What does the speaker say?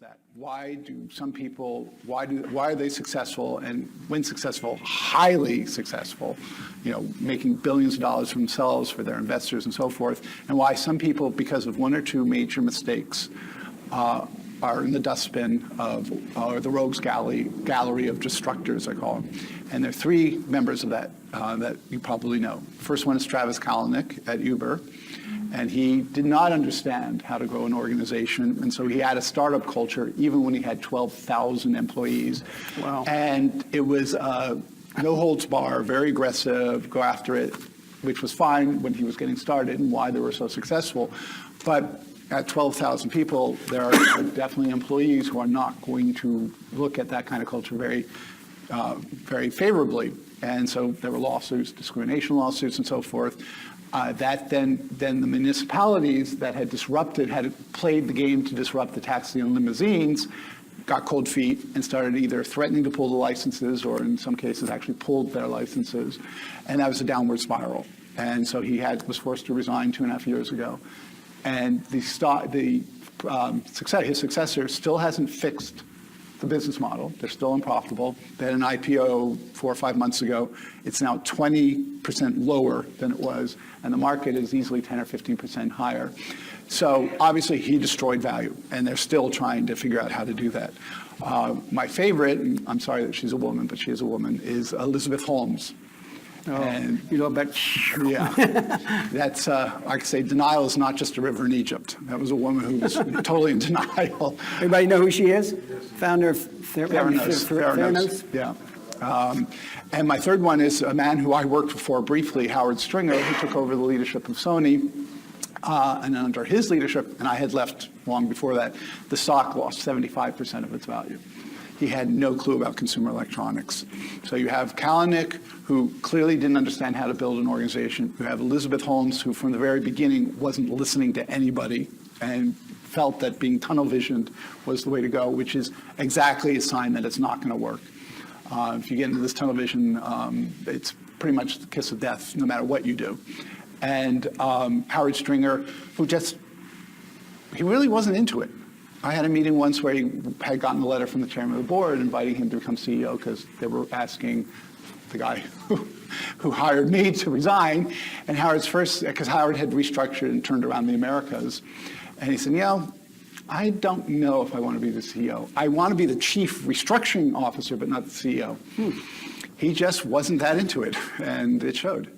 that? Why do some people, why are they successful, and when successful, highly successful, making billions of dollars for themselves, for their investors and so forth, and why some people, because of one or two major mistakes, are in the dustbin of, or the rogues gallery of destructors, I call them. And there are three members of that that you probably know. First one is Travis Kalanick at Uber. And he did not understand how to grow an organization. And so he had a startup culture even when he had 12,000 employees. Wow. And it was no holds bar, very aggressive, go after it, which was fine when he was getting started and why they were so successful. But at 12,000 people, there are definitely employees who are not going to look at that kind of culture very favorably. And so there were lawsuits, discrimination lawsuits and so forth. That then the municipalities that had played the game to disrupt the taxi and limousines got cold feet and started either threatening to pull the licenses or in some cases actually pulled their licenses. And that was a downward spiral. And so he was forced to resign 2.5 years ago. And his successor still hasn't fixed the business model. They're still unprofitable. They had an IPO 4 or 5 months ago. It's now 20% lower than it was, and the market is easily 10 or 15% higher. So obviously he destroyed value, and they're still trying to figure out how to do that. My favorite, and I'm sorry that she's a woman, but she is a woman, is Elizabeth Holmes. Oh, and you know about yeah, that's I can say denial is not just a river in Egypt. That was a woman who was totally in denial. Everybody know who she is? Founder of Theranos. Yeah. And my third one is a man who I worked for briefly, Howard Stringer, who took over the leadership of Sony. And under his leadership, and I had left long before that, the stock lost 75% of its value. He had no clue about consumer electronics. So you have Kalanick, who clearly didn't understand how to build an organization. You have Elizabeth Holmes, who from the very beginning wasn't listening to anybody and felt that being tunnel visioned was the way to go, which is exactly a sign that it's not going to work. If you get into this tunnel vision, it's pretty much the kiss of death, no matter what you do. And Howard Stringer, he really wasn't into it. I had a meeting once where he had gotten a letter from the chairman of the board inviting him to become CEO because they were asking the guy who hired me to resign. And because Howard had restructured and turned around the Americas. And he said, I don't know if I want to be the CEO. I want to be the chief restructuring officer, but not the CEO. He just wasn't that into it, and it showed.